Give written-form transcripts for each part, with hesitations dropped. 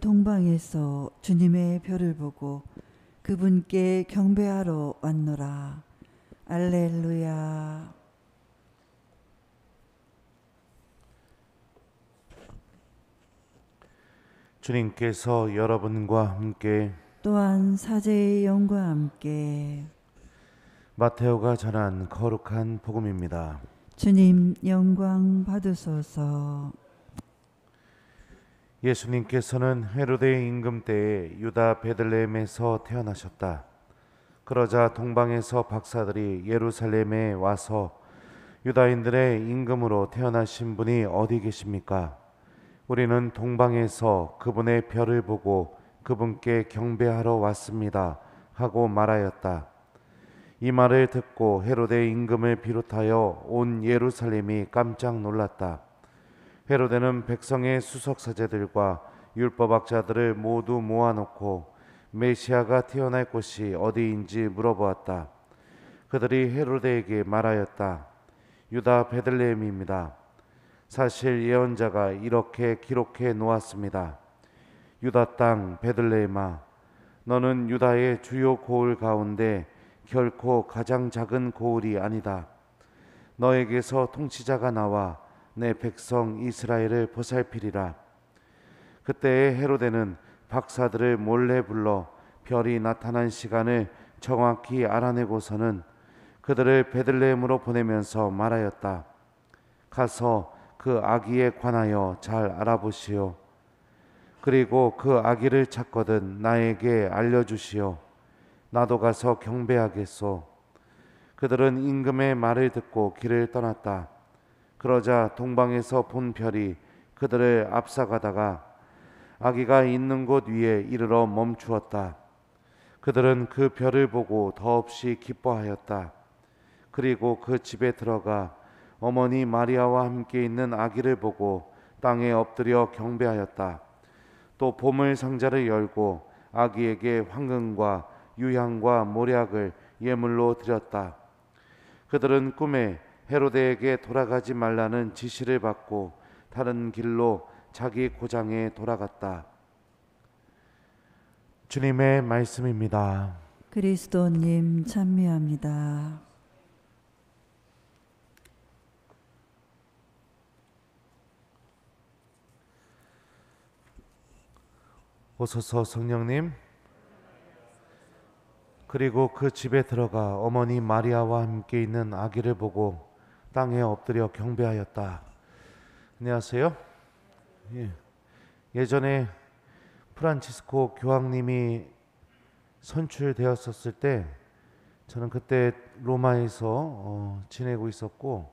동방에서 주님의 별을 보고 그분께 경배하러 왔노라. 알렐루야. 주님께서 여러분과 함께 또한 사제의 영과 함께 마테오가 전한 거룩한 복음입니다. 주님 영광 받으소서. 예수님께서는 헤로데 임금 때에 유다 베들레헴에서 태어나셨다. 그러자 동방에서 박사들이 예루살렘에 와서 유다인들의 임금으로 태어나신 분이 어디 계십니까? 우리는 동방에서 그분의 별을 보고 그분께 경배하러 왔습니다 하고 말하였다. 이 말을 듣고 헤로데 임금을 비롯하여 온 예루살렘이 깜짝 놀랐다. 헤로데는 백성의 수석 사제들과 율법학자들을 모두 모아놓고 메시아가 태어날 곳이 어디인지 물어보았다. 그들이 헤로데에게 말하였다. 유다 베들레헴입니다. 사실 예언자가 이렇게 기록해 놓았습니다. 유다 땅 베들레헴아, 너는 유다의 주요 고을 가운데 결코 가장 작은 고을이 아니다. 너에게서 통치자가 나와 내 백성 이스라엘을 보살피리라. 그때에 헤로데는 박사들을 몰래 불러 별이 나타난 시간을 정확히 알아내고서는 그들을 베들레헴으로 보내면서 말하였다. 가서 그 아기에 관하여 잘 알아보시오. 그리고 그 아기를 찾거든 나에게 알려주시오. 나도 가서 경배하겠소. 그들은 임금의 말을 듣고 길을 떠났다. 그러자 동방에서 본 별이 그들을 앞서가다가 아기가 있는 곳 위에 이르러 멈추었다. 그들은 그 별을 보고 더없이 기뻐하였다. 그리고 그 집에 들어가 어머니 마리아와 함께 있는 아기를 보고 땅에 엎드려 경배하였다. 또 보물 상자를 열고 아기에게 황금과 유향과 모략을 예물로 드렸다. 그들은 꿈에 헤로데에게 돌아가지 말라는 지시를 받고 다른 길로 자기 고장에 돌아갔다. 주님의 말씀입니다. 그리스도님 찬미합니다. 오소서 성령님. 그리고 그 집에 들어가 어머니 마리아와 함께 있는 아기를 보고 땅에 엎드려 경배하였다. 안녕하세요. 예전에 프란치스코 교황님이 선출되었었을 때 저는 그때 로마에서 지내고 있었고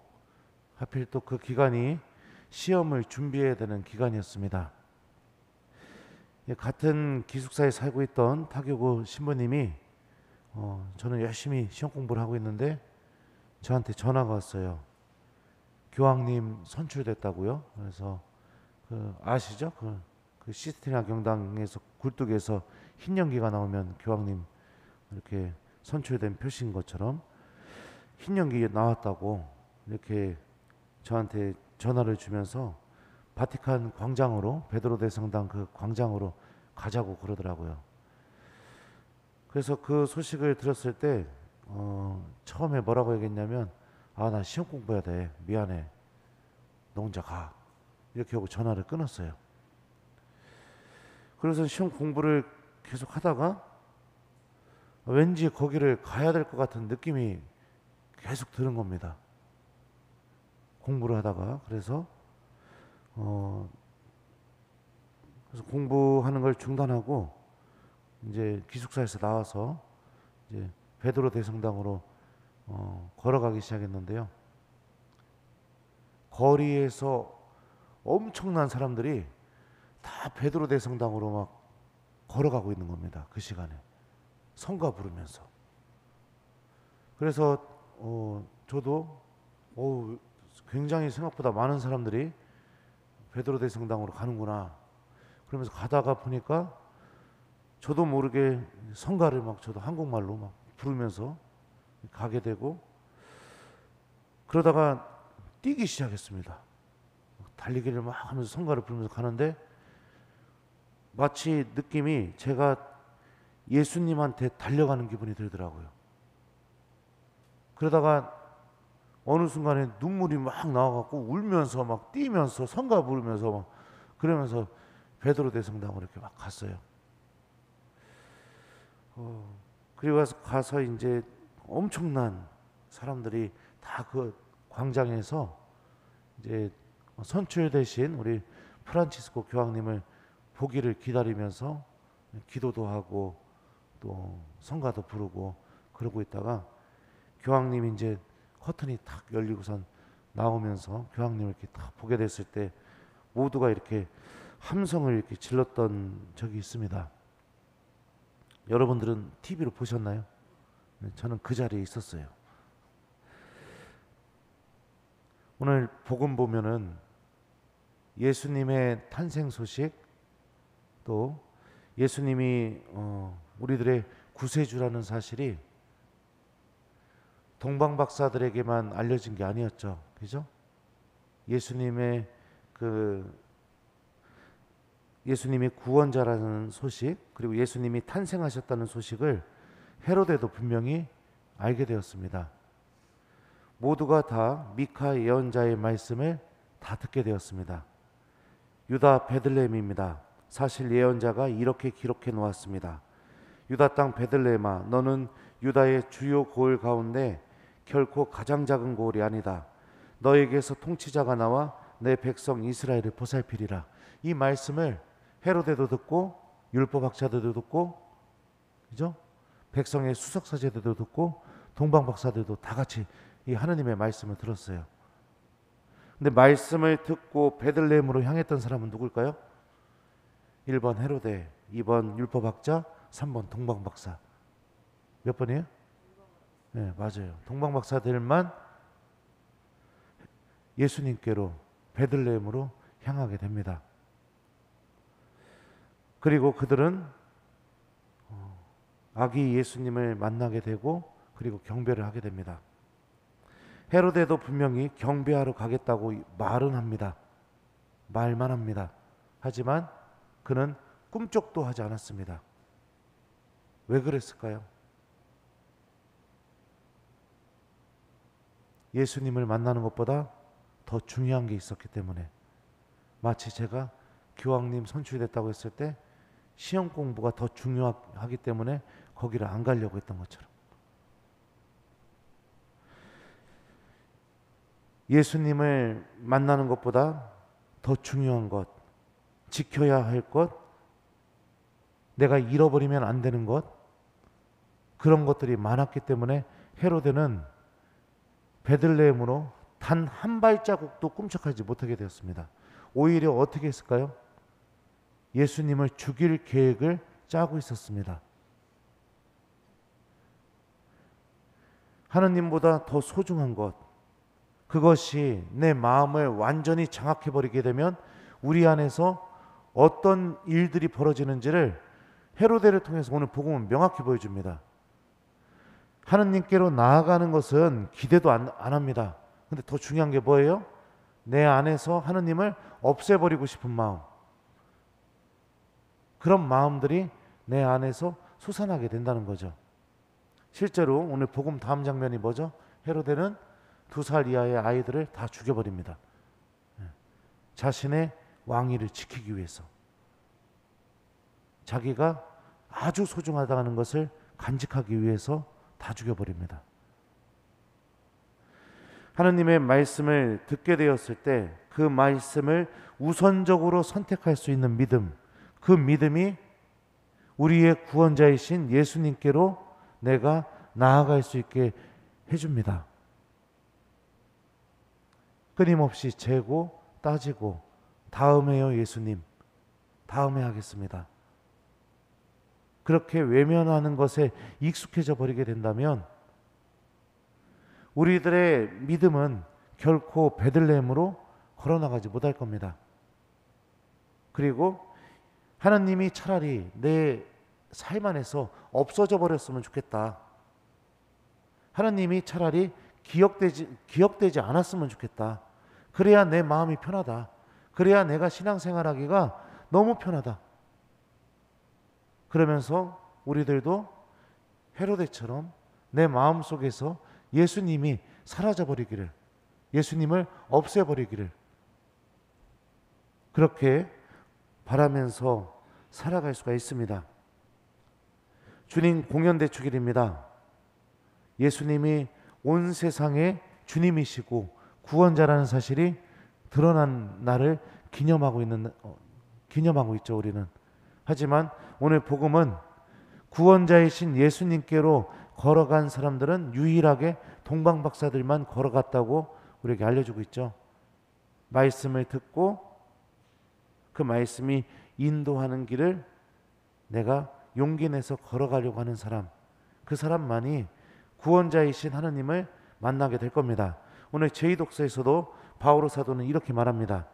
하필 또 그 기간이 시험을 준비해야 되는 기간이었습니다. 같은 기숙사에 살고 있던 타교구 신부님이 저는 열심히 시험 공부를 하고 있는데 저한테 전화가 왔어요. 교황님 선출됐다고요. 그래서 아시죠? 그 시스티나 경당에서 굴뚝에서 흰 연기가 나오면 교황님 이렇게 선출된 표시인 것처럼 흰 연기 나왔다고 이렇게 저한테 전화를 주면서 바티칸 광장으로 베드로 대성당 그 광장으로 가자고 그러더라고요. 그래서 그 소식을 들었을 때 처음에 뭐라고 얘기했냐면 나 시험 공부해야 돼. 미안해. 너 혼자 가. 이렇게 하고 전화를 끊었어요. 그래서 시험 공부를 계속 하다가 왠지 거기를 가야 될 것 같은 느낌이 계속 드는 겁니다. 공부를 하다가 그래서 공부하는 걸 중단하고 이제 기숙사에서 나와서 이제 베드로 대성당으로 걸어가기 시작했는데요. 거리에서 엄청난 사람들이 다 베드로 대성당으로 막 걸어가고 있는 겁니다. 그 시간에 성가 부르면서. 그래서 저도 굉장히 생각보다 많은 사람들이 베드로 대성당으로 가는구나. 그러면서 가다가 보니까 저도 모르게 성가를 막 저도 한국말로 막 부르면서 가게 되고 그러다가 뛰기 시작했습니다. 달리기를 막 하면서 성가를 부르면서 가는데 마치 느낌이 제가 예수님한테 달려가는 기분이 들더라고요. 그러다가 어느 순간에 눈물이 막 나와갖고 울면서 막 뛰면서 성가 부르면서 막 그러면서 베드로 대성당으로 이렇게 막 갔어요. 그리고 가서 이제 엄청난 사람들이 다 그 광장에서 이제 선출되신 우리 프란치스코 교황님을 보기를 기다리면서 기도도 하고 또 성가도 부르고 그러고 있다가 교황님이 이제 커튼이 탁 열리고선 나오면서 교황님을 이렇게 딱 보게 됐을 때 모두가 이렇게 함성을 이렇게 질렀던 적이 있습니다. 여러분들은 TV로 보셨나요? 저는 그 자리에 있었어요. 오늘 복음 보면은 예수님의 탄생 소식, 또 예수님이 우리들의 구세주라는 사실이 동방 박사들에게만 알려진 게 아니었죠. 그죠? 예수님이 구원자라는 소식, 그리고 예수님이 탄생하셨다는 소식을 헤로데도 분명히 알게 되었습니다. 모두가 다 미카 예언자의 말씀을 다 듣게 되었습니다. 유다 베들레헴입니다. 사실 예언자가 이렇게 기록해 놓았습니다. 유다 땅 베들레헴아, 너는 유다의 주요 고을 가운데 결코 가장 작은 고을이 아니다. 너에게서 통치자가 나와 내 백성 이스라엘을 보살피리라. 이 말씀을 헤로데도 듣고 율법학자들도 듣고, 그죠? 백성의 수석 사제들도 듣고 동방 박사들도 다 같이 이 하느님의 말씀을 들었어요. 근데 말씀을 듣고 베들레헴으로 향했던 사람은 누굴까요? 1번 헤로데, 2번 율법학자, 3번 동방 박사. 몇 번이에요? 네, 맞아요. 동방 박사들만 예수님께로 베들레헴으로 향하게 됩니다. 그리고 그들은 아기 예수님을 만나게 되고 그리고 경배를 하게 됩니다. 헤로데도 분명히 경배하러 가겠다고 말은 합니다. 말만 합니다. 하지만 그는 꿈쩍도 하지 않았습니다. 왜 그랬을까요? 예수님을 만나는 것보다 더 중요한 게 있었기 때문에, 마치 제가 교황님 선출됐다고 했을 때 시험 공부가 더 중요하기 때문에 거기를 안 가려고 했던 것처럼, 예수님을 만나는 것보다 더 중요한 것, 지켜야 할 것, 내가 잃어버리면 안 되는 것, 그런 것들이 많았기 때문에 헤로데는 베들레헴으로 단 한 발자국도 꿈쩍하지 못하게 되었습니다. 오히려 어떻게 했을까요? 예수님을 죽일 계획을 짜고 있었습니다. 하느님보다 더 소중한 것, 그것이 내 마음을 완전히 장악해버리게 되면 우리 안에서 어떤 일들이 벌어지는지를 헤로데를 통해서 오늘 복음은 명확히 보여줍니다. 하느님께로 나아가는 것은 기대도 안 합니다. 근데 더 중요한 게 뭐예요? 내 안에서 하느님을 없애버리고 싶은 마음, 그런 마음들이 내 안에서 솟아나게 된다는 거죠. 실제로 오늘 복음 다음 장면이 뭐죠? 헤로데는 2살 이하의 아이들을 다 죽여버립니다. 자신의 왕위를 지키기 위해서, 자기가 아주 소중하다는 것을 간직하기 위해서 다 죽여버립니다. 하느님의 말씀을 듣게 되었을 때 그 말씀을 우선적으로 선택할 수 있는 믿음, 그 믿음이 우리의 구원자이신 예수님께로 내가 나아갈 수 있게 해줍니다. 끊임없이 재고 따지고 다음에요 예수님, 다음에 하겠습니다, 그렇게 외면하는 것에 익숙해져 버리게 된다면 우리들의 믿음은 결코 베들레헴으로 걸어나가지 못할 겁니다. 그리고 하나님이 차라리 내 삶 안에서 없어져 버렸으면 좋겠다, 하나님이 차라리 기억되지 않았으면 좋겠다, 그래야 내 마음이 편하다, 그래야 내가 신앙생활하기가 너무 편하다, 그러면서 우리들도 헤로데처럼 내 마음속에서 예수님이 사라져버리기를, 예수님을 없애버리기를 그렇게 바라면서 살아갈 수가 있습니다. 주님 공연대축일입니다. 예수님이 온 세상의 주님이시고 구원자라는 사실이 드러난 날을 기념하고 있죠, 우리는. 하지만 오늘 복음은 구원자이신 예수님께로 걸어간 사람들은 유일하게 동방박사들만 걸어갔다고 우리에게 알려주고 있죠. 말씀을 듣고 그 말씀이 인도하는 길을 내가 용기 내서 걸어가려고 하는 사람, 그 사람만이 구원자이신 하느님을 만나게 될 겁니다. 오늘 제2독서에서도 바오로 사도는 이렇게 말합니다.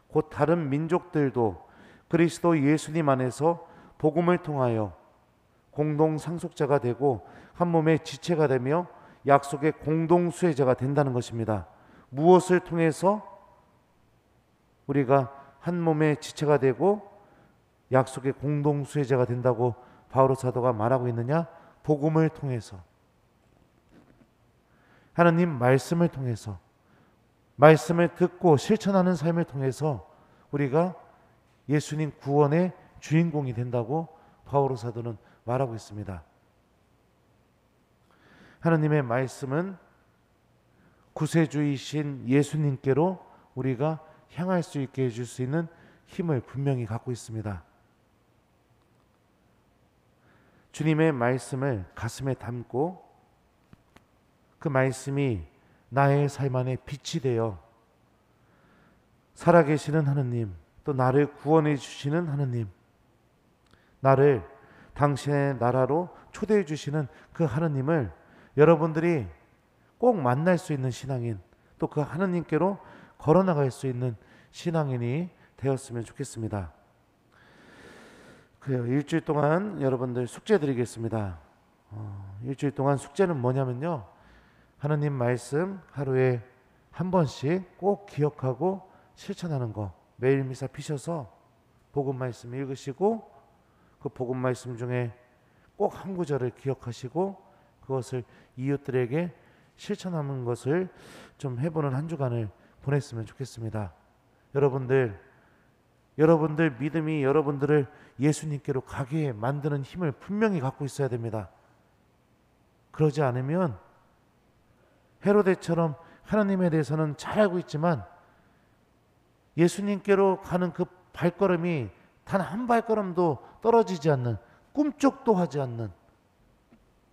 곧 다른 민족들도 그리스도 예수님 안에서 복음을 통하여 공동 상속자가 되고 한 몸의 지체가 되며 약속의 공동 수혜자가 된다는 것입니다. 무엇을 통해서 우리가 한 몸의 지체가 되고 약속의 공동 수혜자가 된다고 바오로 사도가 말하고 있느냐? 복음을 통해서, 하나님 말씀을 통해서, 말씀을 듣고 실천하는 삶을 통해서 우리가 예수님 구원의 주인공이 된다고 바오로 사도는 말하고 있습니다. 하나님의 말씀은 구세주이신 예수님께로 우리가 향할 수 있게 해줄 수 있는 힘을 분명히 갖고 있습니다. 주님의 말씀을 가슴에 담고 그 말씀이 나의 삶 안에 빛이 되어 살아계시는 하느님, 또 나를 구원해 주시는 하느님, 나를 당신의 나라로 초대해 주시는 그 하느님을 여러분들이 꼭 만날 수 있는 신앙인, 또 그 하느님께로 걸어나갈 수 있는 신앙인이 되었으면 좋겠습니다. 그래요. 일주일 동안 여러분들 숙제 드리겠습니다. 일주일 동안 숙제는 뭐냐면요, 하느님 말씀 하루에 한 번씩 꼭 기억하고 실천하는 거. 매일 미사 피셔서 복음 말씀 읽으시고 그 복음 말씀 중에 꼭 한 구절을 기억하시고 그것을 이웃들에게 실천하는 것을 좀 해보는 한 주간을 보냈으면 좋겠습니다. 여러분들 믿음이 여러분들을 예수님께로 가게 만드는 힘을 분명히 갖고 있어야 됩니다. 그러지 않으면 헤로데처럼 하나님에 대해서는 잘 알고 있지만 예수님께로 가는 그 발걸음이 단 한 발걸음도 떨어지지 않는, 꿈쩍도 하지 않는,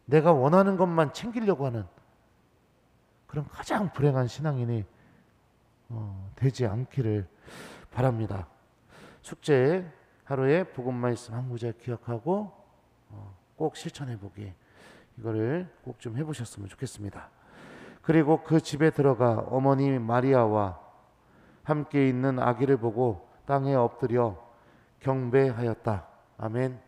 내가 원하는 것만 챙기려고 하는 그런 가장 불행한 신앙인이 되지 않기를 바랍니다. 숙제 하루에 복음 말씀 한 구절 기억하고 꼭 실천해 보기, 이거를 꼭 좀 해보셨으면 좋겠습니다. 그리고 그 집에 들어가 어머니 마리아와 함께 있는 아기를 보고 땅에 엎드려 경배하였다. 아멘.